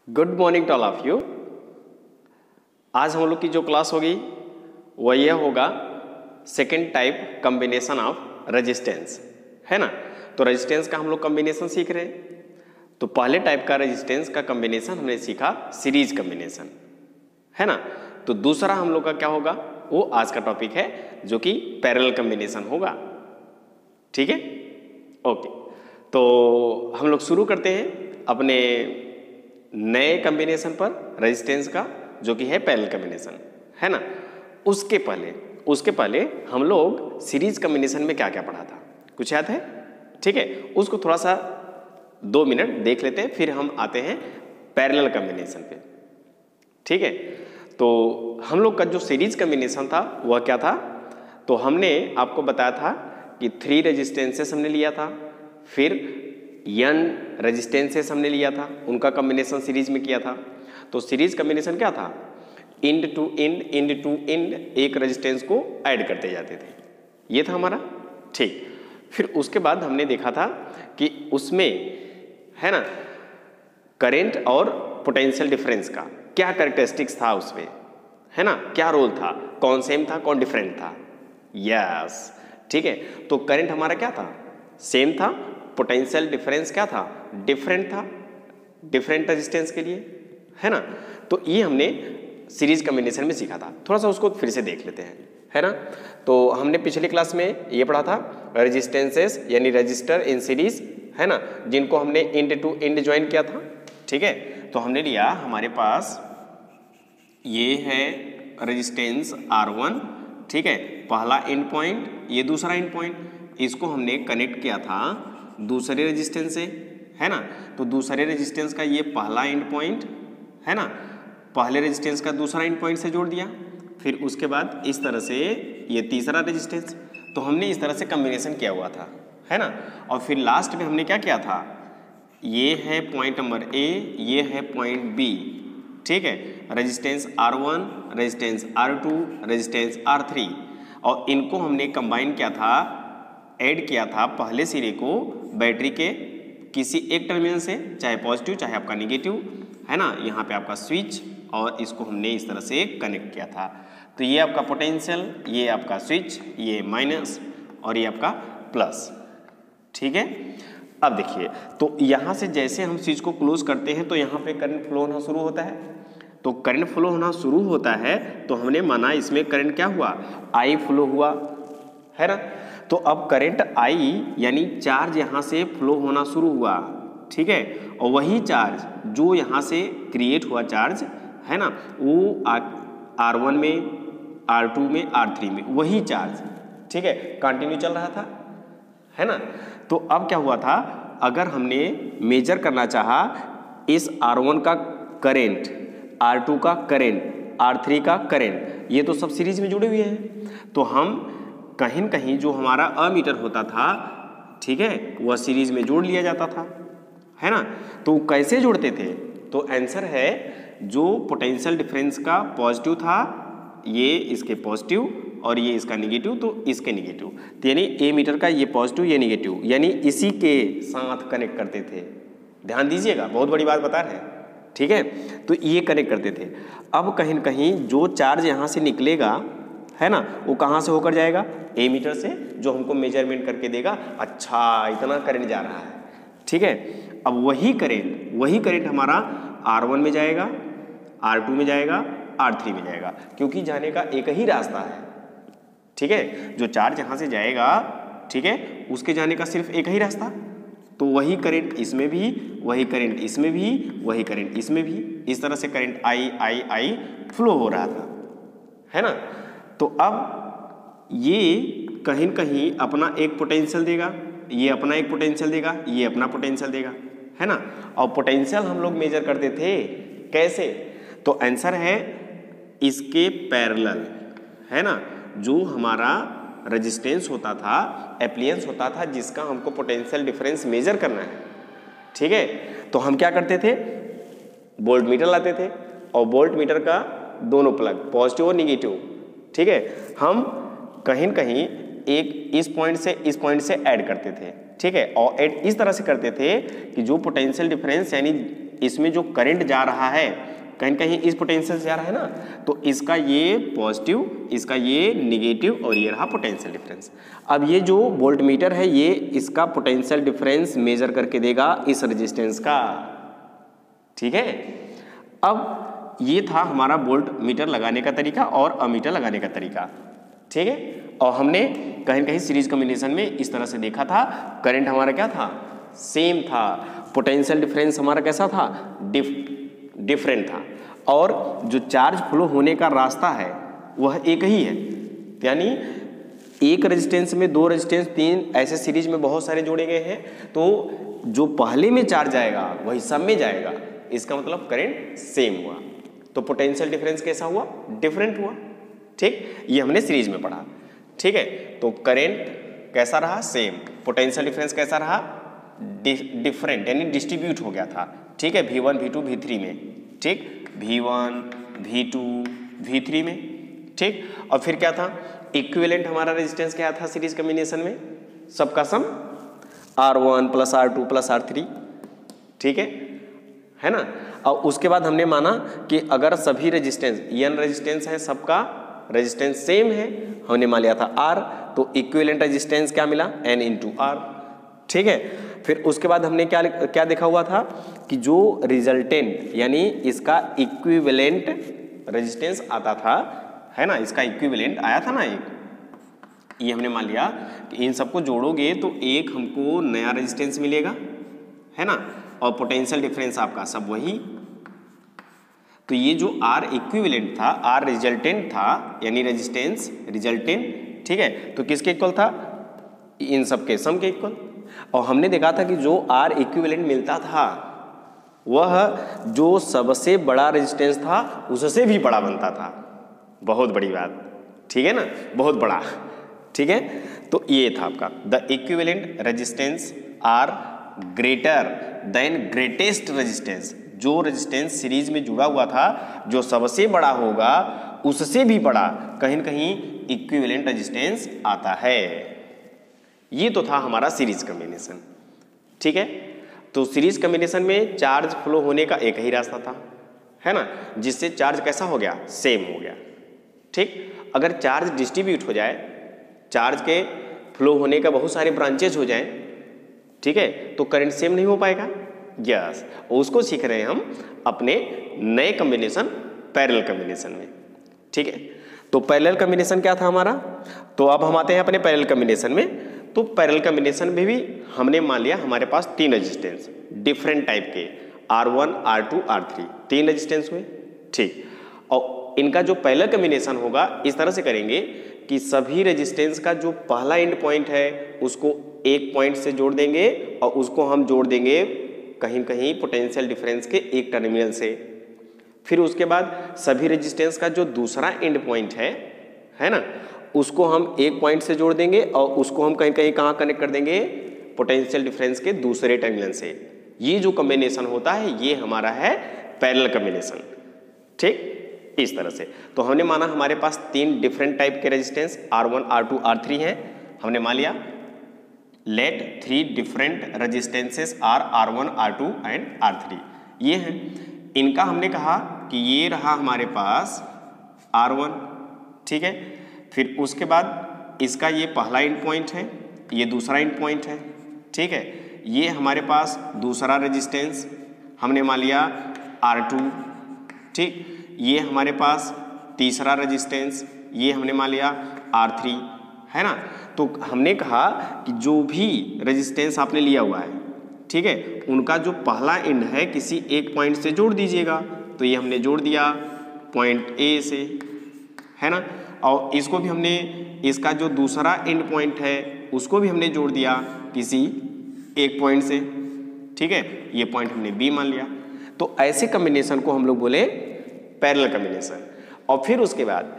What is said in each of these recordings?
Good morning to all of you. आज हम लोग की जो क्लास होगी वह यह होगा second type combination of resistance, है ना। तो रेजिस्टेंस का हम लोग कॉम्बिनेशन सीख रहे हैं। तो पहले टाइप का रेजिस्टेंस का कॉम्बिनेशन हमने सीखा सीरीज कॉम्बिनेशन, है ना। तो दूसरा हम लोग का क्या होगा वो आज का टॉपिक है जो कि पैरेलल कॉम्बिनेशन होगा। ठीक है, ओके। तो हम लोग शुरू करते हैं अपने नए कॉम्बिनेशन पर रेजिस्टेंस का जो कि है पैरेलल कॉम्बिनेशन, है ना। उसके पहले हम लोग सीरीज कॉम्बिनेशन में क्या क्या पढ़ा था कुछ याद है? ठीक है, उसको थोड़ा सा 2 मिनट देख लेते हैं, फिर हम आते हैं पैरेलल कॉम्बिनेशन पे। ठीक है, तो हम लोग का जो सीरीज कॉम्बिनेशन था वह क्या था? तो हमने आपको बताया था कि 3 रेजिस्टेंसेस हमने लिया था, फिर n रेजिस्टेंसेस हमने लिया था, उनका कॉम्बिनेशन सीरीज में किया था। तो सीरीज कॉम्बिनेशन क्या था? इंड टू इंड एक रेजिस्टेंस को ऐड करते जाते थे, ये था हमारा। ठीक, फिर उसके बाद हमने देखा था कि उसमें, है ना, करंट और पोटेंशियल डिफरेंस का क्या कैरेक्टरिस्टिक्स था उसमें, है ना, क्या रोल था, कौन सेम था कौन डिफरेंट था। यस, ठीक है। तो करंट हमारा क्या था? सेम था। पोटेंशियल डिफरेंस क्या था? डिफरेंट था, डिफरेंट रेजिस्टेंस के लिए, है ना। तो ये हमने सीरीज कॉम्बिनेशन में सीखा था। थोड़ा सा उसको फिर से देख लेते हैं, है ना। तो हमने पिछली क्लास में ये पढ़ा था रेजिस्टेंसेस यानी रजिस्टर इन सीरीज, है ना, जिनको हमने इंड टू इंड ज्वाइन किया था। ठीक है, तो हमने लिया हमारे पास ये है रेजिस्टेंस R1, ठीक है, पहला एंड पॉइंट, ये दूसरा एंड पॉइंट, इसको हमने कनेक्ट किया था दूसरे रेजिस्टेंस से, है ना। तो दूसरे रेजिस्टेंस का ये पहला एंड पॉइंट, है ना, पहले रेजिस्टेंस का दूसरा एंड पॉइंट से जोड़ दिया। फिर उसके बाद इस तरह से ये तीसरा रेजिस्टेंस, तो हमने इस तरह से कॉम्बिनेशन किया हुआ था, है ना। और फिर लास्ट में हमने क्या किया था? ये है पॉइंट नंबर A, ये है पॉइंट B, ठीक है, resistance R1, resistance R2, resistance R3, और इनको हमने कंबाइन किया था, ऐड किया था पहले सिरे को बैटरी के किसी एक टर्मिनल से, चाहे पॉजिटिव चाहे आपका निगेटिव, है ना। यहाँ पे आपका स्विच, और इसको हमने इस तरह से कनेक्ट किया था। तो ये आपका पोटेंशियल, ये आपका स्विच, ये माइनस और ये आपका प्लस। ठीक है, अब देखिए, तो यहाँ से जैसे हम स्विच को क्लोज करते हैं तो यहाँ पे करंट फ्लो होना शुरू होता है। तो करंट फ्लो होना शुरू होता है तो हमने माना इसमें करंट क्या हुआ? I फ्लो हुआ, है ना। तो अब करंट I यानी चार्ज यहाँ से फ्लो होना शुरू हुआ, ठीक है, और वही चार्ज जो यहाँ से क्रिएट हुआ चार्ज, है ना, वो R1 में, R2 में, R3 में वही चार्ज, ठीक है, कंटिन्यू चल रहा था, है ना। तो अब क्या हुआ था? अगर हमने मेजर करना चाहा इस R1 का करेंट, R2 का करेंट, R3 का करेंट, ये तो सब सीरीज में जुड़े हुए हैं। तो हम कहीं न कहीं जो हमारा अमीटर होता था, ठीक है, वह सीरीज में जोड़ लिया जाता था, है ना। तो कैसे जोड़ते थे? तो आंसर है जो पोटेंशियल डिफरेंस का पॉजिटिव था, ये इसके पॉजिटिव और ये इसका निगेटिव, तो इसके निगेटिव, तो यानी ए मीटर का ये पॉजिटिव ये निगेटिव, यानी इसी के साथ कनेक्ट करते थे। ध्यान दीजिएगा, बहुत बड़ी बात बता रहे हैं, ठीक है। तो ये कनेक्ट करते थे। अब कहीं न कहीं जो चार्ज यहाँ से निकलेगा, है ना, वो कहाँ से होकर जाएगा? ए मीटर से, जो हमको मेजरमेंट करके देगा, अच्छा इतना करंट जा रहा है, ठीक है। अब वही करंट हमारा R1 में जाएगा, R2 में जाएगा, R3 में जाएगा, क्योंकि जाने का एक ही रास्ता है, ठीक है। जो चार्ज यहाँ से जाएगा, ठीक है, उसके जाने का सिर्फ एक ही रास्ता। तो वही करंट इसमें भी, वही करंट इसमें भी, वही करंट इसमें भी, इस तरह से करंट I फ्लो हो रहा था, है ना। तो अब ये कहीं न कहीं अपना एक पोटेंशियल देगा, ये अपना एक पोटेंशियल देगा, ये अपना पोटेंशियल देगा, है ना। और पोटेंशियल हम लोग मेजर करते थे कैसे? तो आंसर है इसके पैरेलल, है ना। जो हमारा रेजिस्टेंस होता था, एप्लियंस होता था, जिसका हमको पोटेंशियल डिफरेंस मेजर करना है, ठीक है। तो हम क्या करते थे? वोल्ट मीटर लाते थे, और वोल्ट मीटर का दोनों प्लग, पॉजिटिव और निगेटिव, ठीक है, हम कहीं न कहीं एक इस पॉइंट से ऐड करते थे, ठीक है। और ऐड इस तरह से करते थे कि जो पोटेंशियल डिफरेंस यानी इसमें जो करंट जा रहा है कहीं कहीं इस पोटेंशियल से जा रहा है ना, तो इसका ये पॉजिटिव, इसका ये निगेटिव और ये रहा पोटेंशियल डिफरेंस। अब ये जो वोल्टमीटर है ये इसका पोटेंशियल डिफरेंस मेजर करके देगा इस रेजिस्टेंस का, ठीक है। अब ये था हमारा वोल्ट मीटर लगाने का तरीका और अमीटर लगाने का तरीका, ठीक है। और हमने कहीं कहीं सीरीज कॉम्बिनेशन में इस तरह से देखा था, करंट हमारा क्या था, सेम था, पोटेंशियल डिफरेंस हमारा कैसा था, डिफरेंट था, और जो चार्ज फ्लो होने का रास्ता है वह एक ही है। यानी एक रेजिस्टेंस में दो रेजिस्टेंस, तीन ऐसे सीरीज में बहुत सारे जोड़े गए हैं, तो जो पहले में चार्ज आएगा वही सब में जाएगा, इसका मतलब करंट सेम हुआ। तो पोटेंशियल डिफरेंस कैसा हुआ, डिफरेंट हुआ, ठीक। ये हमने सीरीज में पढ़ा, ठीक है। तो करंट कैसा रहा, सेम, पोटेंशियल डिफरेंस कैसा रहा, डिफरेंट, यानी डिस्ट्रीब्यूट हो गया था, ठीक है, V1 V2 V3 में, ठीक, V1 V2 V3 में, ठीक। और फिर क्या था, इक्विवेलेंट हमारा रेजिस्टेंस क्या था सीरीज कॉम्बिनेशन में, सबका सम R1 + R2 + R3, ठीक है ना। और उसके बाद हमने माना कि अगर सभी रेजिस्टेंस n रेजिस्टेंस है, सबका रेजिस्टेंस सेम है, हमने मान लिया था R, तो इक्विवेलेंट रेजिस्टेंस क्या मिला, N × R, ठीक है। फिर उसके बाद हमने क्या देखा हुआ था कि जो रिजल्टेंट यानी इसका इक्विवेलेंट रेजिस्टेंस आता था, है ना, इसका इक्विवेलेंट आया था ना एक, ये हमने मान लिया कि इन सबको जोड़ोगे तो एक हमको नया रेजिस्टेंस मिलेगा, है ना, और पोटेंशियल डिफरेंस आपका सब वही। तो ये जो R इक्विवेलेंट था, R रिजल्टेंट था, यानी रेजिस्टेंस रिजल्टेंट, ठीक है, तो किसके इक्वल था, इन सबके सम के इक्वल। और हमने देखा था कि जो R इक्विवेलेंट मिलता था वह जो सबसे बड़ा रेजिस्टेंस था उससे भी बड़ा बनता था, बहुत बड़ी बात, ठीक है ना, बहुत बड़ा, ठीक है। तो ये था आपका the equivalent resistance R greater than greatest resistance. जो रेजिस्टेंस सीरीज में जुड़ा हुआ था जो सबसे बड़ा होगा उससे भी बड़ा कहीं न कहीं इक्विवेलेंट रेजिस्टेंस आता है। ये तो था हमारा सीरीज कॉम्बिनेशन, ठीक है। तो सीरीज कॉम्बिनेशन में चार्ज फ्लो होने का एक ही रास्ता था, है ना, जिससे चार्ज कैसा हो गया, सेम हो गया, ठीक। अगर चार्ज डिस्ट्रीब्यूट हो जाए, चार्ज के फ्लो होने का बहुत सारे ब्रांचेज हो जाए, ठीक है, तो करंट सेम नहीं हो पाएगा। यस, उसको सीख रहे हैं हम अपने नए कॉम्बिनेशन पैरेलल कॉम्बिनेशन में, ठीक है। तो पैरेलल कॉम्बिनेशन क्या था हमारा, तो अब हम आते हैं अपने पैरेलल कॉम्बिनेशन में। तो पैरेलल कॉम्बिनेशन में भी हमने मान लिया हमारे पास तीन रेजिस्टेंस डिफरेंट टाइप के, R1, R2, R3, तीन रेजिस्टेंस हुए, ठीक। और इनका जो पैरेलल कॉम्बिनेशन होगा इस तरह से करेंगे कि सभी रेजिस्टेंस का जो पहला एंड पॉइंट है उसको एक पॉइंट से जोड़ देंगे और उसको हम जोड़ देंगे कहीं कहीं पोटेंशियल डिफरेंस के एक टर्मिनल से। फिर उसके बाद सभी रेजिस्टेंस का जो दूसरा एंड पॉइंट है ना, उसको हम एक पॉइंट से जोड़ देंगे और उसको हम कहीं कहीं कहाँ कनेक्ट कर देंगे, पोटेंशियल डिफरेंस के दूसरे टर्मिनल से। ये जो कॉम्बिनेशन होता है ये हमारा है पैरेलल कॉम्बिनेशन, ठीक, इस तरह से। तो हमने माना हमारे पास तीन डिफरेंट टाइप के रेजिस्टेंस R1, R2, R3 हैं। हमने मान लिया let three different resistances are R1, R2 and R3, ये हैं। इनका हमने कहा कि ये रहा हमारे पास R1, ठीक है। फिर उसके बाद इसका ये पहला एंड पॉइंट है, ये दूसरा एंड पॉइंट है, ठीक है। ये हमारे पास दूसरा रेजिस्टेंस हमने मान लिया R2, ठीक। ये हमारे पास तीसरा रेजिस्टेंस, ये हमने मान लिया R3, है ना। तो हमने कहा कि जो भी रेजिस्टेंस आपने लिया हुआ है, ठीक है, उनका जो पहला एंड है किसी एक पॉइंट से जोड़ दीजिएगा। तो ये हमने जोड़ दिया पॉइंट A से, है ना। और इसको भी हमने, इसका जो दूसरा एंड पॉइंट है उसको भी हमने जोड़ दिया किसी एक पॉइंट से, ठीक है। ये पॉइंट हमने B मान लिया। तो ऐसे कॉम्बिनेशन को हम लोग बोले पैरेलल कॉम्बिनेशन। और फिर उसके बाद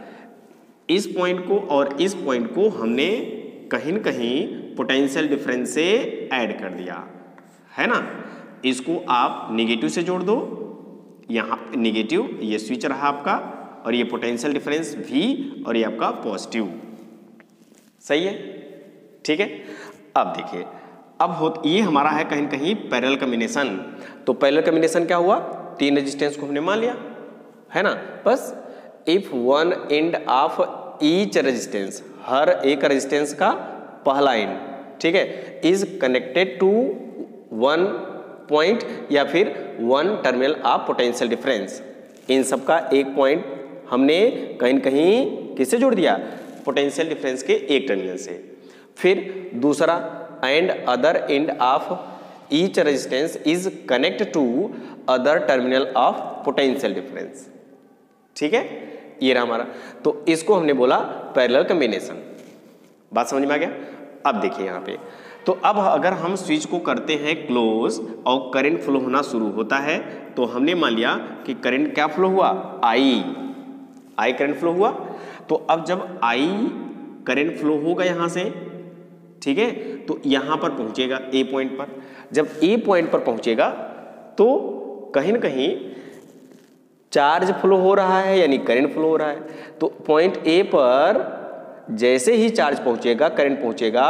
इस पॉइंट को और इस पॉइंट को हमने कहीं न कहीं पोटेंशियल डिफरेंस से ऐड कर दिया, है ना। इसको आप निगेटिव से जोड़ दो, यहाँ निगेटिव, ये स्विच रहा आपका, और ये पोटेंशियल डिफरेंस V और ये आपका पॉजिटिव, सही है, ठीक है। अब देखिए, अब ये हमारा है कहीं कहीं पैरेलल कॉम्बिनेशन। तो पैरेलल कॉम्बिनेशन क्या हुआ, 3 रेजिस्टेंस को हमने मान लिया, है ना। बस if one end of each resistance, हर एक रेजिस्टेंस का पहला एंड, ठीक है, is connected to one point या फिर one terminal of potential difference, इन सब का एक पॉइंट हमने कहीं कहीं किससे जोड़ दिया, पोटेंशियल डिफरेंस के एक टर्मिनल से। फिर दूसरा, and other end of each resistance is connect to other terminal of potential difference, ठीक है, ये रहा हमारा। तो इसको हमने बोला पैरेलल कॉम्बिनेशन। बात समझ में आ गया। अब देखिए यहाँ पे, तो अब अगर हम स्विच को करते हैं क्लोज और करंट फ्लो होना शुरू होता है, तो हमने मान लिया कि करंट क्या फ्लो हुआ, आई करंट फ्लो हुआ। तो अब जब आई करंट फ्लो होगा यहाँ से, ठीक है, तो यहाँ पर पहुँचेगा ए पॉइंट पर। जब ए पॉइंट पर पहुँचेगा तो कहीं ना कहीं चार्ज फ्लो हो रहा है, यानी करंट फ्लो हो रहा है। तो पॉइंट ए पर जैसे ही चार्ज पहुँचेगा, करंट पहुँचेगा,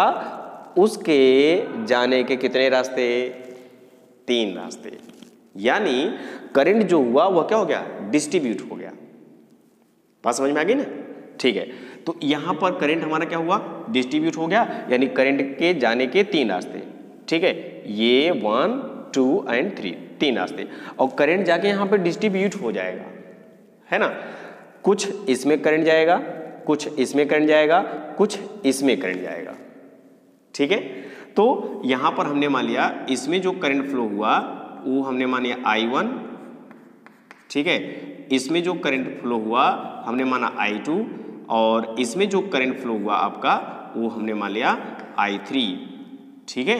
उसके जाने के कितने रास्ते, 3 रास्ते। यानी करंट जो हुआ वह क्या हो गया, डिस्ट्रीब्यूट हो गया। बात समझ में आ गई ना, ठीक है। तो यहां पर करंट हमारा क्या हुआ, डिस्ट्रीब्यूट हो गया, यानी करंट के जाने के 3 रास्ते, ठीक है, ये 1, 2 एंड 3, 3 रास्ते। और करंट जाके यहां पर डिस्ट्रीब्यूट हो जाएगा, है ना। कुछ इसमें करंट जाएगा, कुछ इसमें करंट जाएगा, कुछ इसमें करंट जाएगा, ठीक है। तो यहां पर हमने मान लिया इसमें जो करंट फ्लो हुआ वो हमने मान लिया I1, ठीक है। इसमें जो करंट फ्लो हुआ हमने माना I2, और इसमें जो करंट फ्लो हुआ आपका वो हमने मान लिया I3, ठीक है,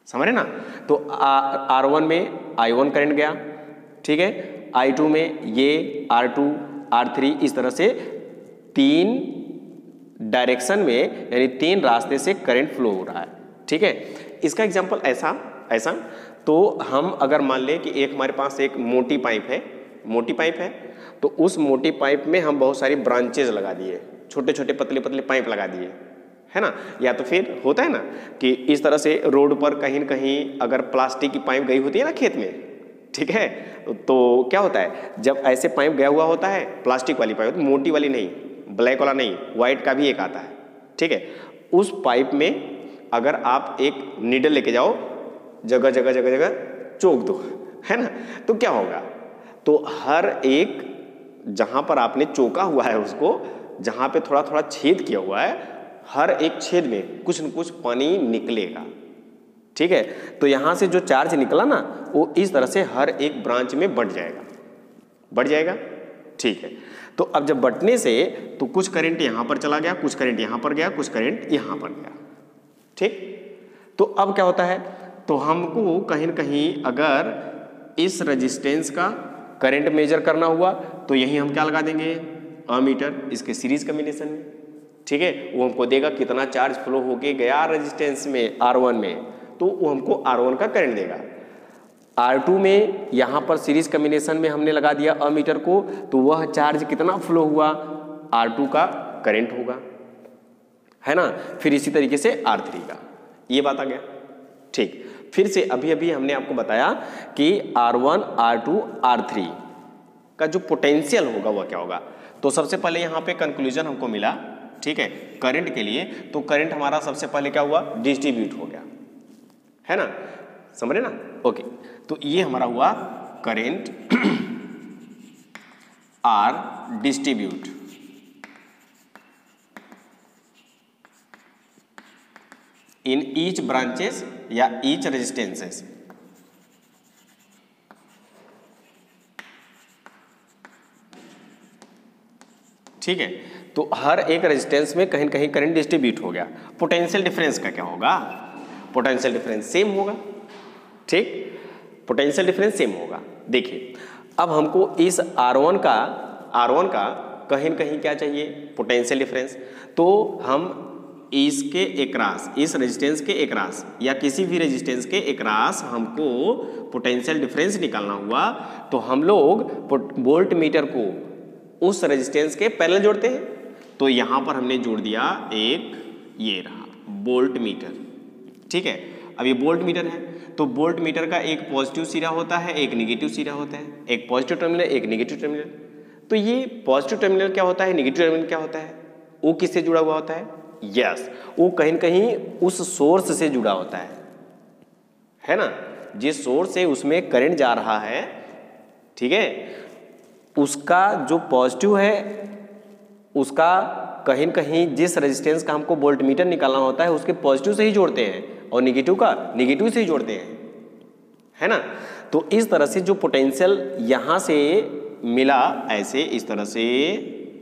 समझ रहे ना। तो R1 में I1 करंट गया, ठीक है, I2 में ये R2, R3, इस तरह से 3 डायरेक्शन में, यानी 3 रास्ते से करंट फ्लो हो रहा है, ठीक है। इसका एग्जांपल ऐसा तो हम अगर मान लें कि एक हमारे पास एक मोटी पाइप है, तो उस मोटी पाइप में हम बहुत सारी ब्रांचेज लगा दिए, छोटे छोटे पतले पतले पाइप लगा दिए, है ना। या तो फिर होता है ना कि इस तरह से रोड पर कहीं न कहीं अगर प्लास्टिक की पाइप गई होती है ना खेत में, ठीक है, तो क्या होता है, जब ऐसे पाइप गया हुआ होता है, प्लास्टिक वाली पाइप, मोटी वाली नहीं, ब्लैक वाला नहीं, व्हाइट का भी एक आता है, ठीक है, उस पाइप में अगर आप एक नीडल लेके जाओ, जगह जगह चोक दो, है ना, तो क्या होगा, तो हर एक जहां पर आपने चोका हुआ है उसको, जहां पे थोड़ा थोड़ा छेद किया हुआ है, हर एक छेद में कुछ न कुछ पानी निकलेगा, ठीक है। तो यहां से जो चार्ज निकला ना वो इस तरह से हर एक ब्रांच में बढ़ जाएगा, ठीक है। तो अब जब बढ़ने से तो कुछ करंट यहां पर चला गया, कुछ करंट यहां पर गया, कुछ करंट यहां पर गया, ठीक। तो अब क्या होता है, तो हमको कहीं न कहीं अगर इस रेजिस्टेंस का करंट मेजर करना हुआ तो यही हम क्या लगा देंगे, अमीटर, इसके सीरीज कॉम्बिनेशन में, ठीक है। वो हमको देगा कितना चार्ज फ्लो होके गया रेजिस्टेंस में R1 में, तो वो हमको R1 का करंट देगा। R2 में यहाँ पर सीरीज कॉम्बिनेशन में हमने लगा दिया अमीटर को, तो वह चार्ज कितना फ्लो हुआ, R2 का करंट होगा, है ना। फिर इसी तरीके से R3 का, ये बात आ गया, ठीक। फिर से अभी हमने आपको बताया कि R1, R2, R3 का जो पोटेंशियल होगा वह क्या होगा। तो सबसे पहले यहाँ पे कंक्लूजन हमको मिला, ठीक है, करंट के लिए। तो करंट हमारा सबसे पहले क्या हुआ, डिस्ट्रीब्यूट हो गया, है ना, समझे ना, ओके। तो ये हमारा हुआ current are distribute, in each branches या ईच रेजिस्टेंसेस, ठीक है। तो हर एक रेजिस्टेंस में कहीं कहीं करंट डिस्ट्रीब्यूट हो गया। पोटेंशियल डिफरेंस का क्या होगा, पोटेंशियल डिफरेंस सेम होगा, ठीक, पोटेंशियल डिफरेंस सेम होगा। देखिए अब हमको इस R1 का कहीं न कहीं क्या चाहिए, पोटेंशियल डिफरेंस। तो हम इसके एकरास, इस रेजिस्टेंस के एकरास या किसी भी रेजिस्टेंस के एकरास हमको पोटेंशियल डिफरेंस निकालना हुआ, तो हम लोग वोल्ट मीटर को उस रेजिस्टेंस के पैरेलल जोड़ते हैं। तो यहां पर हमने जोड़ दिया एक, ये रहा वोल्ट मीटर, ठीक है। अब ये वोल्ट मीटर है, तो वोल्ट मीटर का एक पॉजिटिव सिरा होता है, एक निगेटिव सिरा होता है, एक पॉजिटिव टर्मिनल, एक निगेटिव टर्मिनल। तो ये पॉजिटिव टर्मिनल क्या होता है, निगेटिव टर्मिनल क्या होता है, वो किससे जुड़ा हुआ होता है, यस, वो कहीं न कहीं उस सोर्स से जुड़ा होता है ना। जिस सोर्स से उसमें करंट जा रहा है, ठीक है, उसका जो पॉजिटिव है उसका कहीं न कहीं जिस रेजिस्टेंस का हमको वोल्ट मीटर निकालना होता है उसके पॉजिटिव से ही जोड़ते हैं, और निगेटिव का निगेटिव से ही जोड़ते हैं, है ना। तो इस तरह से जो पोटेंशियल यहाँ से मिला, ऐसे, इस तरह से,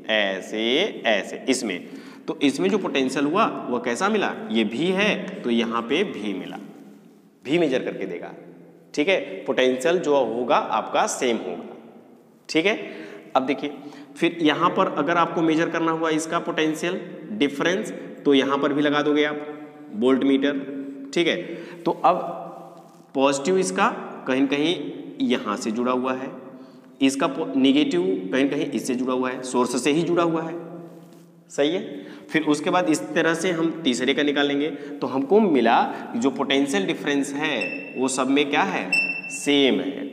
ऐसे, ऐसे, इसमें, तो इसमें जो पोटेंशियल हुआ वह कैसा मिला, ये भी है तो यहाँ पे भी मिला, भी मेजर करके देगा, ठीक है। पोटेंशियल जो होगा आपका सेम होगा, ठीक है। अब देखिए, फिर यहाँ पर अगर आपको मेजर करना हुआ इसका पोटेंशियल डिफरेंस, तो यहाँ पर भी लगा दोगे आप वोल्ट मीटर, ठीक है। तो अब पॉजिटिव इसका कहीं न कहीं यहाँ से जुड़ा हुआ है, इसका निगेटिव कहीं न कहीं इससे जुड़ा हुआ है, सोर्स से ही जुड़ा हुआ है, सही है। फिर उसके बाद इस तरह से हम तीसरे का निकालेंगे, तो हमको मिला जो पोटेंशियल डिफरेंस है वो सब में क्या है, सेम है,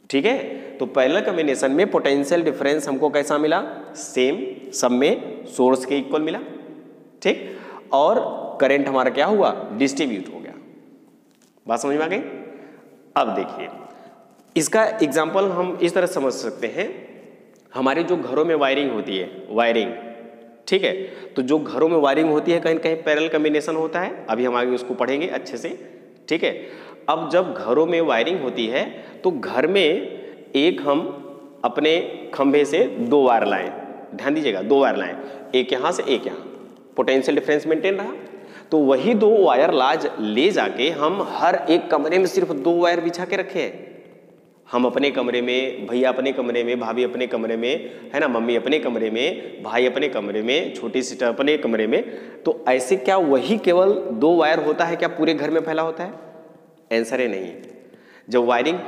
ठीक है। तो पैरेलल कॉम्बिनेशन में पोटेंशियल डिफरेंस हमको कैसा मिला, सेम, सब में सोर्स के इक्वल मिला, ठीक। और करंट हमारा क्या हुआ, डिस्ट्रीब्यूट हो गया। बात समझ में आ गई। अब देखिए, इसका एग्जाम्पल हम इस तरह समझ सकते हैं, हमारे जो घरों में वायरिंग होती है, वायरिंग, ठीक है, तो जो घरों में वायरिंग होती है कहीं कहीं पैरेलल कॉम्बिनेशन होता है, अभी हम आगे उसको पढ़ेंगे अच्छे से, ठीक है। अब जब घरों में वायरिंग होती है तो घर में एक हम अपने खंभे से दो वायर लाएं, ध्यान दीजिएगा, दो वायर लाएं, एक यहाँ से एक यहाँ, पोटेंशियल डिफरेंस मेंटेन रहा, तो वही दो वायर ले जाके हम हर एक कमरे में सिर्फ दो वायर बिछा के रखे हैं। हम अपने कमरे में, भैया अपने कमरे में, भाभी अपने कमरे में, है ना, मम्मी अपने कमरे में, भाई अपने कमरे में, छोटी सिस्टर अपने कमरे में, तो ऐसे क्या वही केवल दो वायर होता है क्या पूरे घर में फैला होता है? आंसर है नहीं। जब वायरिंग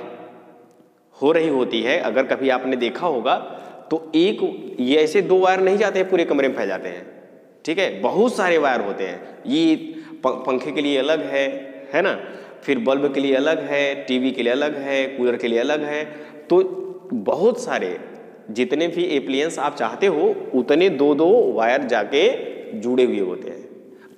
हो रही होती है, अगर कभी आपने देखा होगा, तो एक ये ऐसे दो वायर नहीं जाते हैं पूरे कमरे में फैल जाते हैं, ठीक है, बहुत सारे वायर होते हैं। ये पंखे के लिए अलग है ना, फिर बल्ब के लिए अलग है, टीवी के लिए अलग है, कूलर के लिए अलग है, तो बहुत सारे जितने भी एप्लियंस आप चाहते हो उतने दो दो वायर जाके जुड़े हुए होते हैं।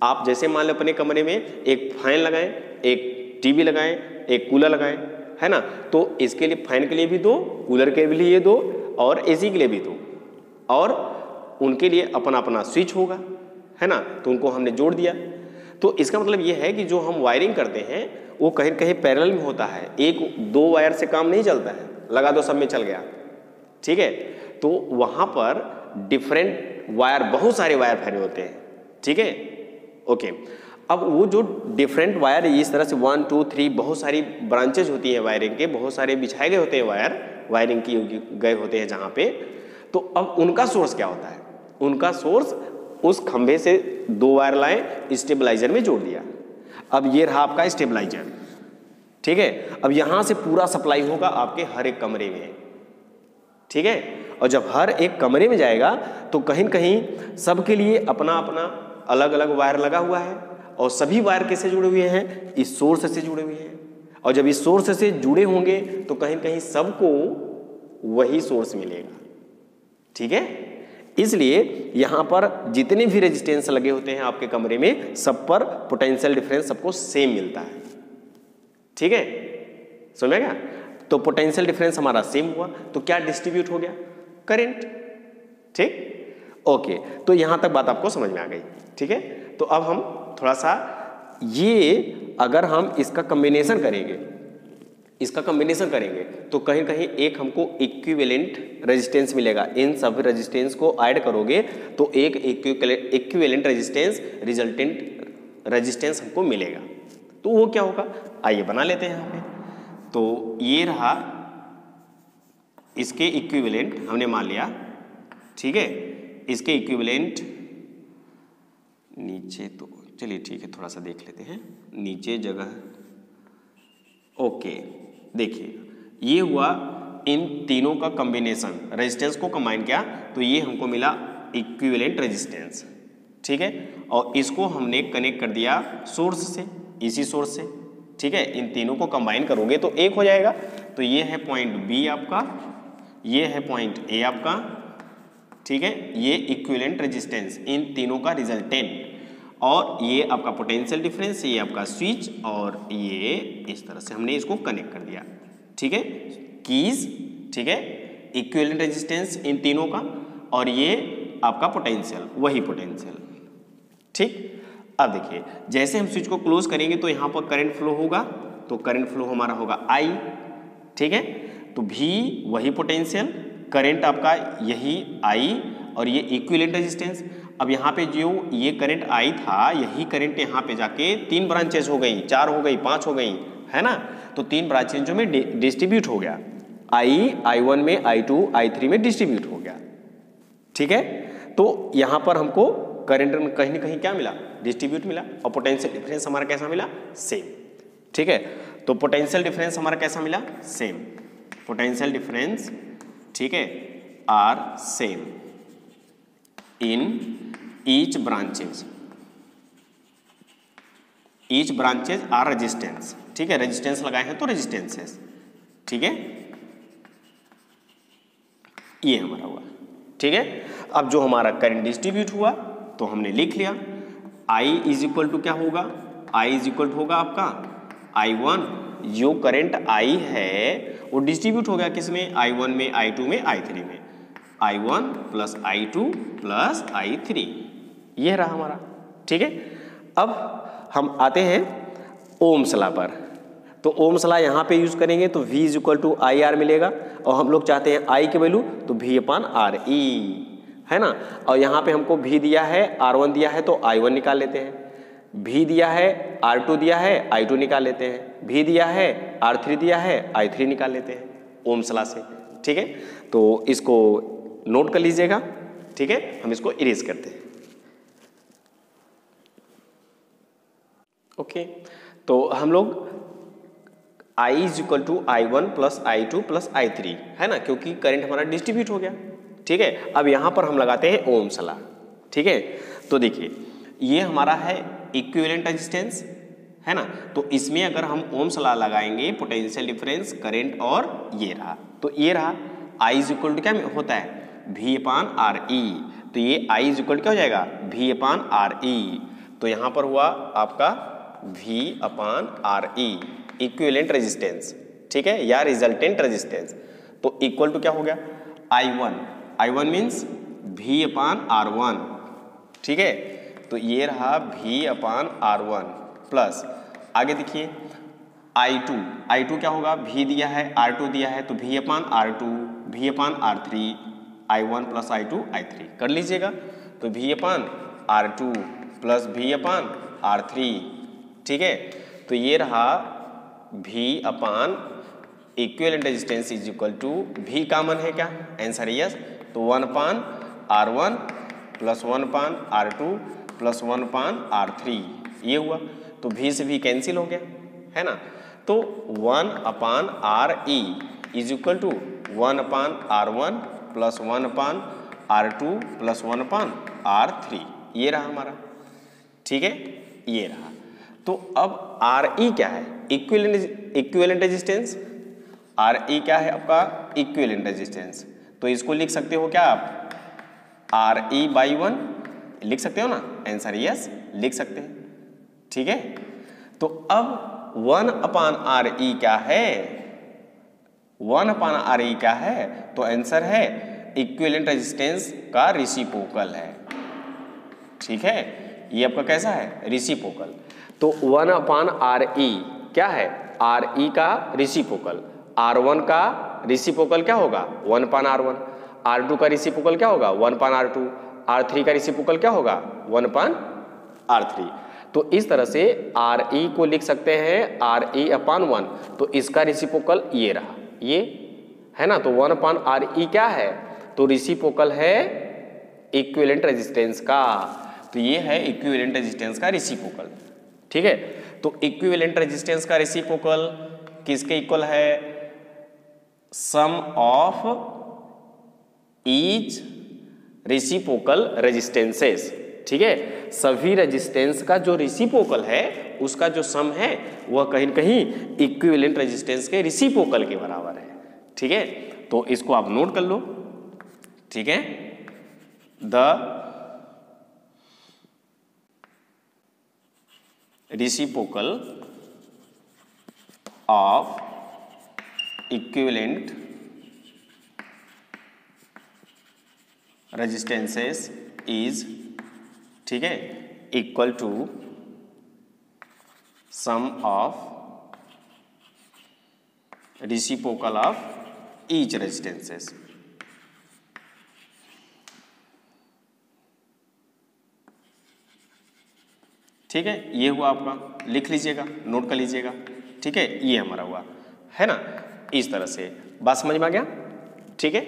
आप जैसे मान लो अपने कमरे में एक फैन लगाएं, एक टीवी लगाएं, एक कूलर लगाएं, है ना, तो इसके लिए फैन के लिए भी दो, कूलर के लिए दो और एसी के लिए भी दो, और उनके लिए अपना अपना स्विच होगा, है ना, तो उनको हमने जोड़ दिया। तो इसका मतलब ये है कि जो हम वायरिंग करते हैं वो कहीं कहीं पैरेलल में होता है, एक दो वायर से काम नहीं चलता है, लगा दो सब में चल गया, ठीक है। तो वहाँ पर डिफरेंट वायर, बहुत सारे वायर फैले होते हैं, ठीक है, ओके। अब वो जो डिफरेंट वायर इस तरह से 1 2 3 बहुत सारी ब्रांचेज होती है वायरिंग के, बहुत सारे बिछाए गए होते हैं वायर, वायरिंग की गए होते हैं जहाँ पे, तो अब उनका सोर्स क्या होता है? उनका सोर्स उस खंभे से दो वायर लाए, स्टेबलाइजर में जोड़ दिया। अब ये रहा आपका स्टेबलाइजर, ठीक है। अब यहां से पूरा सप्लाई होगा आपके हर एक कमरे में, ठीक है। और जब हर एक कमरे में जाएगा तो कहीं न कहीं सबके लिए अपना अपना अलग अलग वायर लगा हुआ है, और सभी वायर कैसे जुड़े हुए हैं? इस सोर्स से जुड़े हुए हैं। और जब इस सोर्स से जुड़े होंगे तो कहीं न कहीं सबको वही सोर्स मिलेगा, ठीक है। इसलिए यहाँ पर जितने भी रेजिस्टेंस लगे होते हैं आपके कमरे में, सब पर पोटेंशियल डिफरेंस सबको सेम मिलता है, ठीक है, समझ गया। तो पोटेंशियल डिफरेंस हमारा सेम हुआ, तो क्या डिस्ट्रीब्यूट हो गया? करंट, ठीक, ओके। तो यहाँ तक बात आपको समझ में आ गई, ठीक है। तो अब हम थोड़ा सा ये, अगर हम इसका कॉम्बिनेशन करेंगे, तो कहीं कहीं एक हमको इक्विवेलेंट रेजिस्टेंस मिलेगा। इन सभी रेजिस्टेंस को ऐड करोगे तो एक इक्विवेलेंट रेजिस्टेंस, रिजल्टेंट रेजिस्टेंस हमको मिलेगा। तो वो क्या होगा, आइए बना लेते हैं यहाँ पे। तो ये रहा इसके इक्विवेलेंट, हमने मान लिया, ठीक है, इसके इक्विवेलेंट नीचे, तो चलिए ठीक है, थोड़ा सा देख लेते हैं नीचे जगह, ओके। देखिए ये हुआ इन तीनों का कॉम्बिनेशन, रेजिस्टेंस को कंबाइन किया तो ये हमको मिला इक्विवेलेंट रेजिस्टेंस, ठीक है। और इसको हमने कनेक्ट कर दिया सोर्स से, इसी सोर्स से, ठीक है। इन तीनों को कंबाइन करोगे तो एक हो जाएगा। तो ये है पॉइंट बी आपका, ये है पॉइंट ए आपका, ठीक है। ये इक्विवेलेंट रेजिस्टेंस, इन तीनों का रिजल्टेंट, और ये आपका पोटेंशियल डिफरेंस, ये आपका स्विच, और ये इस तरह से हमने इसको कनेक्ट कर दिया, ठीक है। कीज, ठीक है, इक्विवेलेंट रेजिस्टेंस इन तीनों का, और ये आपका पोटेंशियल, वही पोटेंशियल, ठीक। अब देखिए जैसे हम स्विच को क्लोज करेंगे तो यहाँ पर करंट फ्लो होगा, तो करंट फ्लो हमारा होगा I, ठीक है। तो V वही पोटेंशियल, करंट आपका यही I, और ये इक्विवेलेंट रेजिस्टेंस। अब यहाँ पे जो ये करंट I था, यही करंट यहाँ पे जाके 3 ब्रांचेज हो गई, 4 हो गई, 5 हो गई, है ना। तो 3 ब्रांचेज में डिस्ट्रीब्यूट हो गया, I1 में, I2, I3 में डिस्ट्रीब्यूट हो गया, ठीक है। तो यहाँ पर हमको करंट कहीं ना कहीं क्या मिला, डिस्ट्रीब्यूट मिला, और पोटेंशियल डिफरेंस हमारा कैसा मिला, सेम, ठीक है। तो पोटेंशियल डिफरेंस हमारा कैसा मिला, सेम, पोटेंशियल डिफरेंस, ठीक है, are same in each branches are resistance, ठीक है। रेजिस्टेंस लगाए हैं तो रेजिस्टेंसेस, ठीक है, ये हमारा हुआ, ठीक है। अब जो हमारा करंट डिस्ट्रीब्यूट हुआ तो हमने लिख लिया, I इज इक्वल टू क्या होगा, I इज इक्वल टू होगा आपका I1, जो करंट I है वो डिस्ट्रीब्यूट हो गया किसमें, I1 में, I2 में, I3 में, I1 plus I2 plus I3, ये रहा हमारा, ठीक है। अब हम आते हैं ओम्स लॉ पर। तो ओम्स लॉ यहाँ पे यूज करेंगे तो V is equal to IR मिलेगा, और हम लोग चाहते हैं I की वैल्यू, तो V/RE, है ना। और यहाँ पे हमको V दिया है, R1 दिया है, तो I1 निकाल लेते हैं, V दिया है, R2 दिया है, I2 निकाल लेते हैं, V दिया है, R3 दिया है, I3 निकाल लेते हैं ओम्स लॉ से, ठीक है। तो इसको नोट कर लीजिएगा, ठीक है। हम इसको इरेज करते हैं, ओके। तो हम लोग I is equal to I1 plus I2 plus I3, है ना, क्योंकि करंट हमारा डिस्ट्रीब्यूट हो गया, ठीक है। अब यहाँ पर हम लगाते हैं ओम्स लॉ, ठीक है। तो देखिए ये हमारा है इक्विवेलेंट रेजिस्टेंस, है ना। तो इसमें अगर हम ओम्स लॉ लगाएंगे, पोटेंशियल डिफरेंस, करंट, और ये रहा, तो ये रहा I इज इक्वल टू क्या होता है, V/RE। तो ये I इज इक्वल क्या हो जाएगा, V/RE। तो यहाँ पर हुआ आपका V/RE, इक्विवेलेंट रेजिस्टेंस, ठीक है, या रिजल्टेंट रेजिस्टेंस। तो इक्वल टू क्या हो गया, I1 मीन्स V/R1, ठीक है। तो ये रहा V/R1 प्लस, आगे देखिए I2 क्या होगा, V दिया है, R2 दिया है, तो V/R2, V/R3, I1 plus I2, I3 कर लीजिएगा। तो V/R2 प्लस V/R3, ठीक है। तो ये रहा V/ equivalent resistance is equal to, V common है क्या, आंसर यस, तो 1/R1 plus 1/R2 plus 1/R3, ये हुआ। तो V से V कैंसिल हो गया, है ना। तो 1/RE is equal to 1/R1 plus 1/R2 plus 1/R3, ये रहा हमारा, ठीक है, ये रहा। तो अब RE क्या है, इक्विवेलेंट रेजिस्टेंस, RE क्या है आपका, इक्विवेलेंट रेजिस्टेंस। तो इसको लिख सकते हो क्या आप, RE/1 लिख सकते हो ना, आंसर यस लिख सकते हैं, ठीक है। तो अब 1/RE क्या है, 1/RE क्या है, तो आंसर है इक्विवेलेंट रेजिस्टेंस का रेसिप्रोकल है, ठीक है। ये आपका कैसा है, रेसिप्रोकल। तो 1/RE क्या है, RE का रेसिप्रोकल, R1 का रेसिप्रोकल क्या होगा, 1/R1, R2 का रेसिप्रोकल क्या होगा, 1/R2, R3 का रेसिप्रोकल क्या होगा, 1/R3। तो इस तरह से RE को लिख सकते हैं RE/1, तो इसका रेसिप्रोकल ये रहा, ये है ना। तो 1/RE क्या है, तो रेसिप्रोकल है इक्विवेलेंट रेजिस्टेंस का। तो ये है इक्विवेलेंट रेजिस्टेंस का रेसिप्रोकल, ठीक है। तो इक्विवेलेंट रेजिस्टेंस का रेसिप्रोकल किसके इक्वल है, सम ऑफ ईच रेसिप्रोकल रेजिस्टेंसेस, ठीक है। सभी रेजिस्टेंस का जो रेसिप्रोकल है उसका जो सम है वह कहीं न कहीं इक्विवेलेंट रेजिस्टेंस के रेसिप्रोकल के बराबर है। ठीक है, तो इसको आप नोट कर लो। ठीक है, the reciprocal of equivalent resistances is, ठीक है, equal to sum of reciprocal of each resistances. ठीक है, ये हुआ आपका, लिख लीजिएगा, नोट कर लीजिएगा। ठीक है, ये हमारा हुआ है ना, इस तरह से बात समझ में आ गया। ठीक है,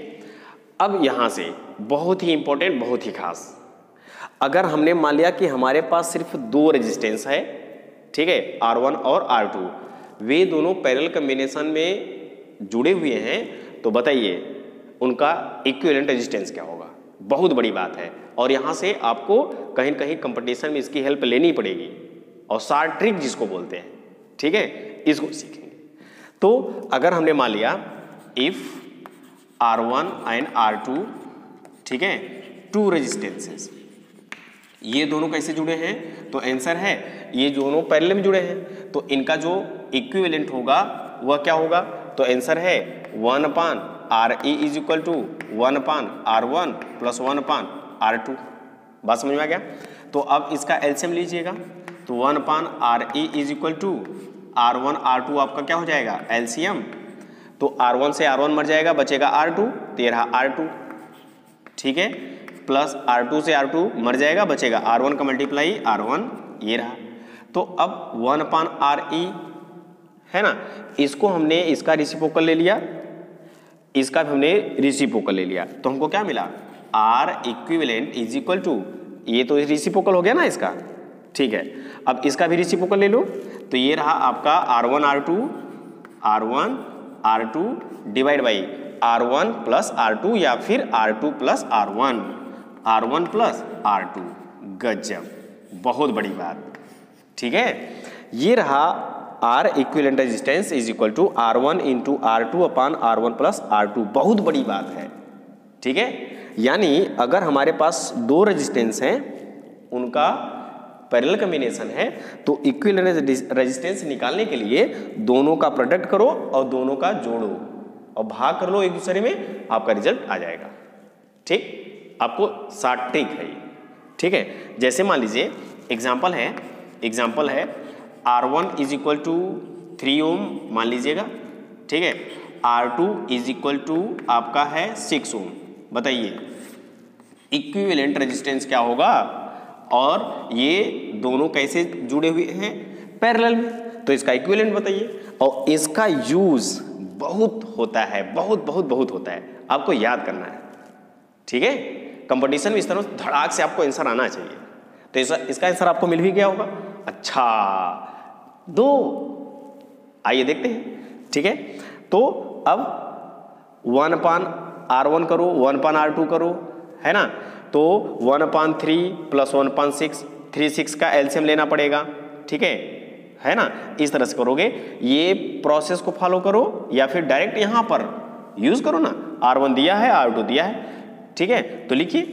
अब यहां से बहुत ही इंपॉर्टेंट, बहुत ही खास, अगर हमने मान लिया कि हमारे पास सिर्फ दो रेजिस्टेंस है, ठीक है, R1 और R2, वे दोनों पैरेलल कॉम्बिनेशन में जुड़े हुए हैं, तो बताइए उनका इक्विवेलेंट रेजिस्टेंस क्या होगा। बहुत बड़ी बात है, और यहाँ से आपको कहीं न कहीं कंपटीशन में इसकी हेल्प लेनी पड़ेगी, और शॉर्ट ट्रिक जिसको बोलते हैं, ठीक है, इसको सीखेंगे। तो अगर हमने मान लिया इफ R1 एंड R2, ठीक है, टू रेजिस्टेंसेस, ये दोनों कैसे जुड़े हैं, तो आंसर है ये दोनों पैरेलल में जुड़े हैं, तो इनका जो इक्विवेलेंट होगा वह क्या होगा, तो आंसर है 1/RE is equal to 1/R1 plus 1/R2। बात समझ में आ गया। तो अब इसका एलसीएम लीजिएगा, तो 1/RE is equal to R1 R2 आपका क्या हो जाएगा, एलसीएम, तो R1 से R1 मर जाएगा, बचेगा R2, तो ये रहा R2, ठीक है, प्लस R2 से R2 मर जाएगा, बचेगा R1 का मल्टीप्लाई R1, ये रहा। तो अब 1/RE है ना, इसको हमने इसका रेसिप्रोकल ले लिया, इसका भी हमने रेसिप्रोकल ले लिया, तो हमको क्या मिला, R equivalent is equal to, ये तो रेसिप्रोकल हो गया ना इसका, ठीक है। अब इसका भी रेसिप्रोकल ले लो, तो ये रहा आपका R1 R2 divide by R1 plus R2 या फिर R2 plus R1 plus R2। गजब, बहुत बड़ी बात, ठीक है। ये रहा R equivalent resistance is equal to R1 into R2 upon R1 plus R2। बहुत बड़ी बात है, ठीक है। यानी अगर हमारे पास दो रेजिस्टेंस हैं, उनका पैरेलल कॉम्बिनेशन है, तो इक्विवेलेंट रेजिस्टेंस निकालने के लिए दोनों का प्रोडक्ट करो और दोनों का जोड़ो और भाग कर लो एक दूसरे में, आपका रिजल्ट आ जाएगा। ठीक, आपको शॉर्ट ट्रिक है ये, ठीक है। जैसे मान लीजिए एग्जाम्पल है R1 इज इक्वल टू 3 ओम मान लीजिएगा, ठीक है, R2 इज इक्वल टू आपका है 6 ओम। बताइए इक्विवेलेंट रेजिस्टेंस क्या होगा, और ये दोनों कैसे जुड़े हुए हैं, पैरेलल में, तो इसका इक्विवेलेंट बताइए। और इसका यूज बहुत होता है, बहुत होता है, आपको याद करना है, ठीक है। कंपटीशन में इस तरह धड़ाक से आपको आंसर आना चाहिए, तो इसका आंसर आपको मिल भी गया होगा। अच्छा, दो, आइए देखते हैं, ठीक है। तो अब 1/R1 करो, 1/R2 करो, है ना, तो 1/3 प्लस 1/6, 3/6 का एलसीएम लेना पड़ेगा, ठीक है ना। इस तरह से करोगे, ये प्रोसेस को फॉलो करो या फिर डायरेक्ट यहां पर यूज करो ना, R1 दिया है, R2 दिया है, ठीक है। तो लिखिए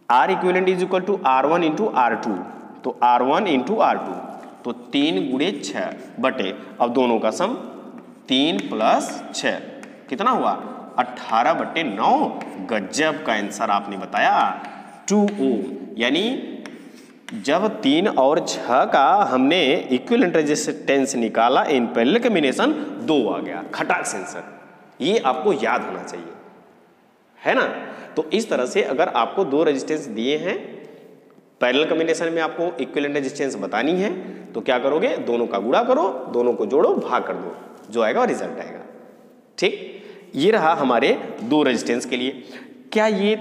R equivalent is equal to R1 into R2, तो R1 इंटू R2, तो 3 गुणे 6 बटे, अब दोनों का सम 3 प्लस 6 कितना हुआ, 18/9। गजब का आंसर आपने बताया, 2 ओम। यानी जब 3 और 6 का हमने इक्विवेलेंट रेजिस्टेंस निकाला इन पैरेलल कॉम्बिनेशन, 2 आ गया, खटाक से आंसर। ये आपको याद होना चाहिए, है ना। तो इस तरह से अगर आपको दो रेजिस्टेंस दिए हैं, पैरेलल कॉम्बिनेशन में आपको इक्विवेलेंट रेजिस्टेंस बतानी है, तो क्या करोगे, दोनों का गुणा करो, दोनों को जोड़ो, भाग कर दो, जो आएगा रिजल्ट आएगा। ठीक, ये रहा हमारे दो रेजिस्टेंस के लिए। क्या ये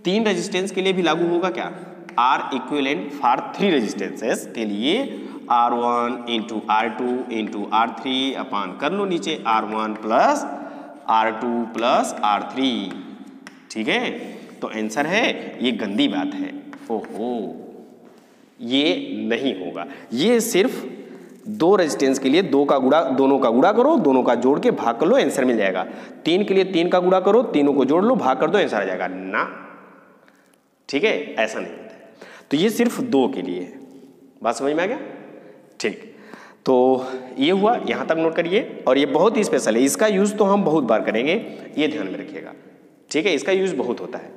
3 रेजिस्टेंस के लिए भी लागू होगा क्या, R इक्विवेलेंट फॉर 3 रेजिस्टेंसेस के लिए R1 into R2 into R3 अपान कर लो नीचे R1 plus R2 plus R3, ठीक है। तो आंसर है, ये गंदी बात है, ओहो, ये नहीं होगा। ये सिर्फ दो रेजिस्टेंस के लिए दो का गुणा, दोनों का गुणा करो, दोनों का जोड़ के भाग कर लो, आंसर मिल जाएगा। 3 के लिए 3 का गुणा करो, तीनों को जोड़ लो, भाग कर दो, आंसर आ जाएगा ना। ठीक है, ऐसा नहीं होता है। तो ये सिर्फ 2 के लिए है। बात समझ में आ गया? ठीक, तो ये हुआ, यहां तक नोट करिए। और ये बहुत ही स्पेशल है, इसका यूज तो हम बहुत बार करेंगे, ये ध्यान में रखिएगा। ठीक है, इसका यूज बहुत होता है।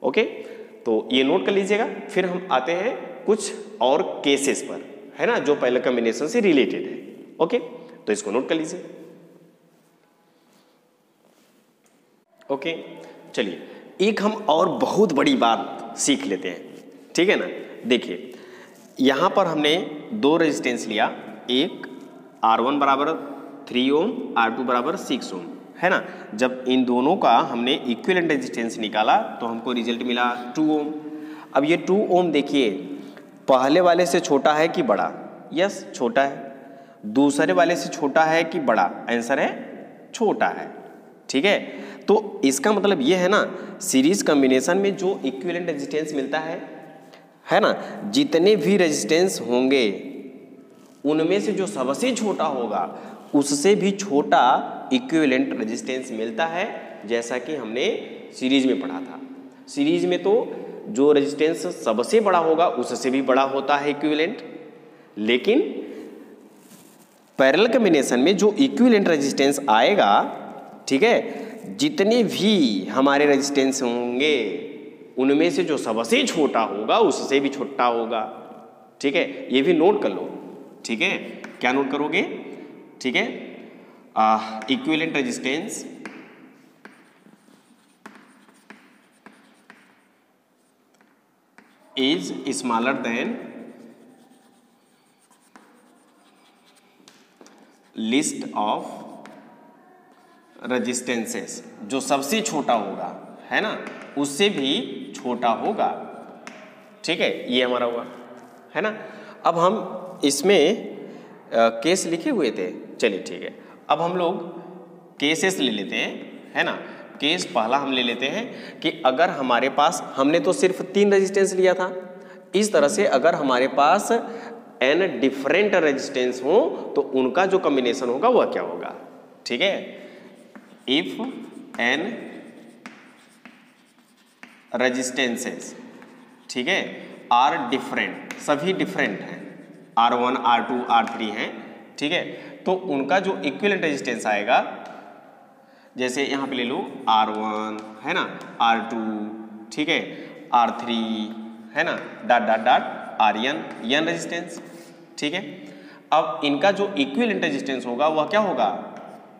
ओके, तो ये नोट कर लीजिएगा। फिर हम आते हैं कुछ और केसेस पर, है ना, जो पहले कॉम्बिनेशन से रिलेटेड है। ओके, तो इसको नोट कर लीजिए। ओके, चलिए एक हम और बहुत बड़ी बात सीख लेते हैं। ठीक है ना, देखिए यहां पर हमने 2 रेजिस्टेंस लिया, एक R1 बराबर 3 ओम, R2 बराबर 6 ओम, है ना। जब इन दोनों का हमने इक्विवेलेंट रेजिस्टेंस निकाला तो हमको रिजल्ट मिला 2 ओम। अब ये 2 ओम देखिए, पहले वाले से छोटा है कि बड़ा? यस, छोटा है। दूसरे वाले से छोटा है कि बड़ा? आंसर है छोटा है। ठीक है, तो इसका मतलब ये है ना, सीरीज कॉम्बिनेशन में जो इक्विवेलेंट रेजिस्टेंस मिलता है ना, जितने भी रेजिस्टेंस होंगे उनमें से जो सबसे छोटा होगा उससे भी छोटा इक्विवेलेंट रेजिस्टेंस मिलता है, जैसा कि हमने सीरीज में पढ़ा था। सीरीज में तो जो रेजिस्टेंस सबसे बड़ा होगा उससे भी बड़ा होता है इक्विवेलेंट, लेकिन पैरेलल कॉम्बिनेशन में जो इक्विवेलेंट रेजिस्टेंस आएगा, ठीक है, जितने भी हमारे रेजिस्टेंस होंगे उनमें से जो सबसे छोटा होगा उससे भी छोटा होगा। ठीक है, ये भी नोट कर लो। ठीक है, क्या नोट करोगे? ठीक है, equivalent resistance is smaller than list of resistances, जो सबसे छोटा होगा, है ना, उससे भी छोटा होगा। ठीक है, ये हमारा हुआ, है ना। अब हम इसमें केस लिखे हुए थे, चलिए ठीक है, अब हम लोग केसेस ले लेते हैं, है ना। केस पहला हम ले लेते हैं कि अगर हमारे पास, हमने तो सिर्फ 3 रेजिस्टेंस लिया था, इस तरह से अगर हमारे पास n डिफरेंट रेजिस्टेंस हो तो उनका जो कॉम्बिनेशन होगा वह क्या होगा? ठीक है, इफ n रेजिस्टेंसेस, ठीक है, आर डिफरेंट, सभी डिफरेंट हैं, R1, R2, R3 हैं, ठीक है, तो उनका जो इक्विवेलेंट रेजिस्टेंस आएगा, जैसे यहाँ पे ले लो R1, है ना, R2, ठीक है, R3, है ना, dot dot dot Rn, n resistance. ठीक है, अब इनका जो इक्विवेलेंट रेजिस्टेंस होगा वह क्या होगा?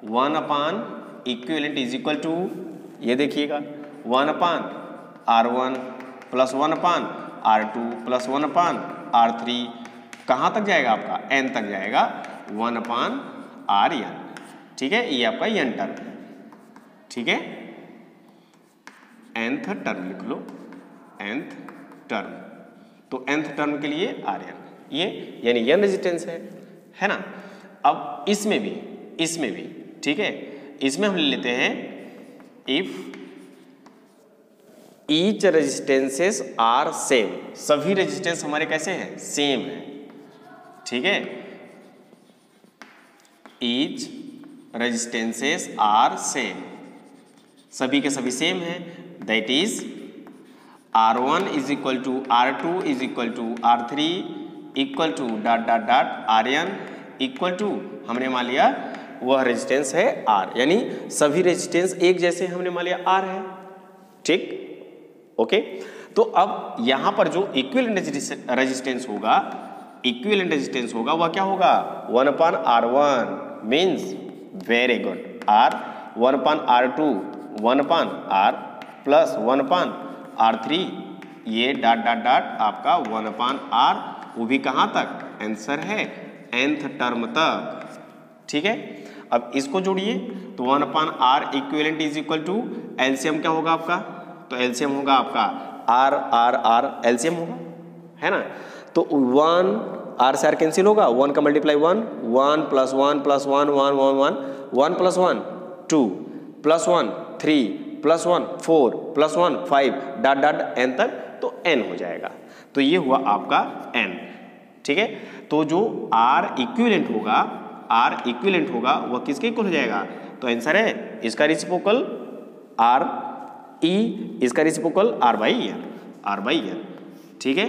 1 अपान इक्विवेलेंट इज इक्वल टू, ये देखिएगा, 1 अपान R1 प्लस 1 अपान R2 प्लस 1 अपान R3, कहाँ तक जाएगा आपका? n तक जाएगा, 1 अपान Rn। ठीक है, ये आपका n टर्म है। ठीक है, nth टर्म लिख लो, nth टर्म, तो nth टर्म के लिए Rn, ये यानी n रेजिस्टेंस है ना। अब इसमें भी, ठीक है, इसमें हम ले लेते हैं if each resistances are same, सभी रेजिस्टेंस हमारे कैसे हैं? सेम है। ठीक है, ईच रेजिस्टेंसेस आर सेम, सभी के सभी सेम है, that is R1 is equal to R2 is equal to R3 equal to dot dot dot Rn equal to, हमने मान लिया वह रेजिस्टेंस है R, यानी सभी रेजिस्टेंस एक जैसे हमने मान लिया R है। ठीक, ओके, तो अब यहां पर जो इक्विवेलेंट रेजिस्टेंस होगा वह क्या होगा? 1 अपान R1 means, very good, R, 1 अपान R2, 1 अपान R प्लस 1 अपान R3, ये डॉट डॉट डॉट आपका 1 अपान R, वो भी कहाँ तक? आंसर है nth टर्म तक। ठीक है, अब इसको जोड़िए, तो 1 upon R equivalent is equal to, LCM क्या होगा आपका? तो एलसीएम होगा आपका R एलसीएम होगा, है ना। तो 1 R से R कैंसिल होगा, 1 का multiply 1 plus 1 plus 1 1 plus 1 2 plus 1 3 plus 1 4 plus 1 5 dot dot n तक तो n हो जाएगा। तो ये हुआ आपका n, ठीक है। तो जो R इक्विवेलेंट होगा वह किसके इक्वल हो जाएगा? तो आंसर है इसका रेसिप्रोकल R E, इसका रेसिप्रोकल R बाई N, ठीक है।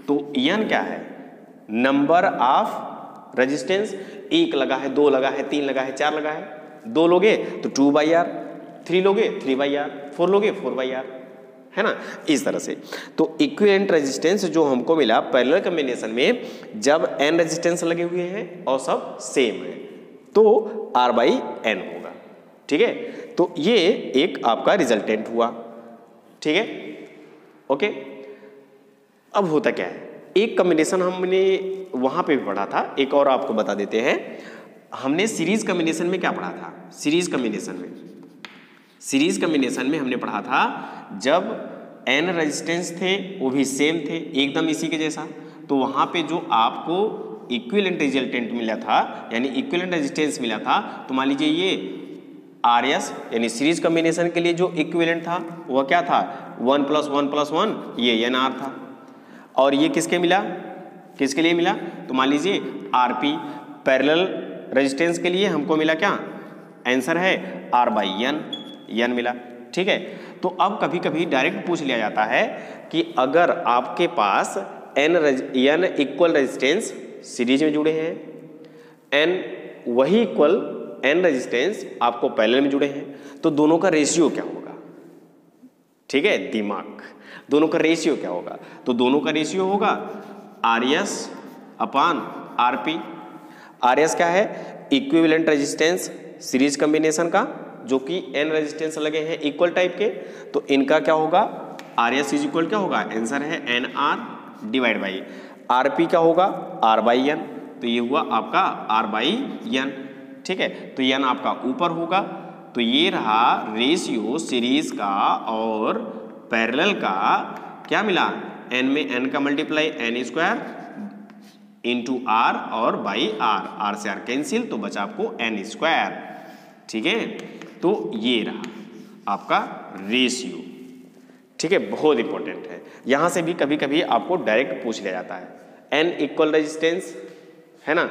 तो N क्या है? नंबर ऑफ रेजिस्टेंस, एक लगा है, दो लगा है, तीन लगा है, चार लगा है। दो लोगे तो 2/R, 3 लोगे 3/R, 4 लोगे 4/R, है ना, इस तरह से। तो इक्विवेलेंट रेजिस्टेंस जो हमको मिला पैरेलल कॉम्बिनेशन में, जब n रेजिस्टेंस लगे हुए हैं और सब सेम है तो R/N होगा, ठीक है। तो ये एक आपका रिजल्टेंट हुआ, ठीक है, ओके। अब होता क्या है, एक कॉम्बिनेशन हमने वहां पे भी पढ़ा था, एक और आपको बता देते हैं। हमने सीरीज कॉम्बिनेशन में क्या पढ़ा था? सीरीज कॉम्बिनेशन में हमने पढ़ा था जब n रेजिस्टेंस थे वो भी सेम थे, एकदम इसी के जैसा, तो वहां पे जो आपको इक्विवेलेंट रिजल्टेंट मिला था, यानी इक्विवेलेंट रेजिस्टेंस मिला था, तो मान लीजिए ये RS यानी सीरीज कॉम्बिनेशन के लिए जो इक्विवेलेंट था वह क्या था? 1 + 1 + 1 ये NR था। और ये किसके लिए मिला? तो मान लीजिए RP पैरेलल रेजिस्टेंस के लिए हमको मिला क्या? आंसर है R/N मिला, ठीक है। तो अब कभी कभी डायरेक्ट पूछ लिया जाता है कि अगर आपके पास n इक्वल रेजिस्टेंस सीरीज में जुड़े हैं, वही इक्वल n रेजिस्टेंस आपको पैरेलल में जुड़े हैं, तो दोनों का रेशियो क्या होगा? ठीक है, दिमाग, दोनों का रेशियो क्या होगा? तो दोनों का रेशियो होगा RS/RP। RS क्या है? इक्विवेलेंट रेजिस्टेंस सीरीज कॉम्बिनेशन का, जो कि n रेजिस्टेंस लगे हैं इक्वल टाइप के, तो इनका क्या होगा? RS इज इक्वल क्या होगा? आंसर है NR डिवाइड बाई RP क्या होगा? R/N। तो ये हुआ आपका R/N, ठीक है। तो n आपका ऊपर होगा, तो ये रहा रेशियो सीरीज का और पैरेलल का। क्या मिला? n में n का मल्टीप्लाई n² इंटू R और बाई R से R कैंसिल, तो बचा आपको n², ठीक है। तो ये रहा आपका रेशियो, ठीक है, बहुत इंपॉर्टेंट है। यहां से भी कभी कभी आपको डायरेक्ट पूछ लिया जाता है। n इक्वल रेजिस्टेंस है ना,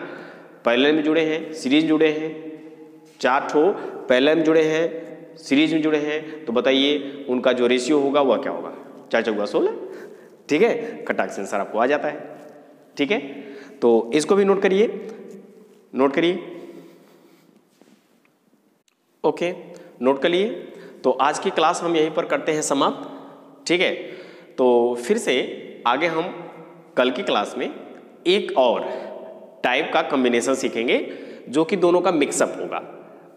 पैरेलल में जुड़े हैं, सीरीज जुड़े हैं, 4 ठो पैरेलल में जुड़े हैं, सीरीज में जुड़े हैं, तो बताइए उनका जो रेशियो होगा वह क्या होगा? 4 × 4 = 16, ठीक है, कटाक से आंसर आपको आ जाता है, ठीक है। तो इसको भी नोट करिए, ओके, नोट कर लिए। तो आज की क्लास हम यहीं पर करते हैं समाप्त, ठीक है। तो फिर से आगे हम कल की क्लास में एक और टाइप का कॉम्बिनेशन सीखेंगे, जो कि दोनों का मिक्सअप होगा,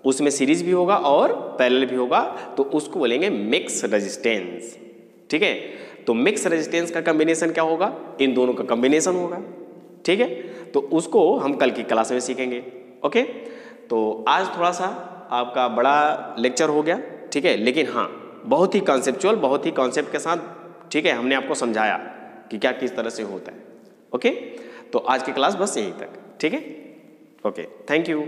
उसमें सीरीज भी होगा और पैरेलल भी होगा, तो उसको बोलेंगे मिक्स रेजिस्टेंस, ठीक है। तो मिक्स रेजिस्टेंस का कॉम्बिनेशन क्या होगा? इन दोनों का कॉम्बिनेशन होगा, ठीक है। तो उसको हम कल की क्लास में सीखेंगे, ओके। तो आज थोड़ा सा आपका बड़ा लेक्चर हो गया, ठीक है, लेकिन हाँ बहुत ही कॉन्सेप्चुअल, बहुत ही कॉन्सेप्ट के साथ, ठीक है, हमने आपको समझाया कि क्या किस तरह से होता है, ओके। तो आज की क्लास बस यहीं तक, ठीक है, ओके, थैंक यू।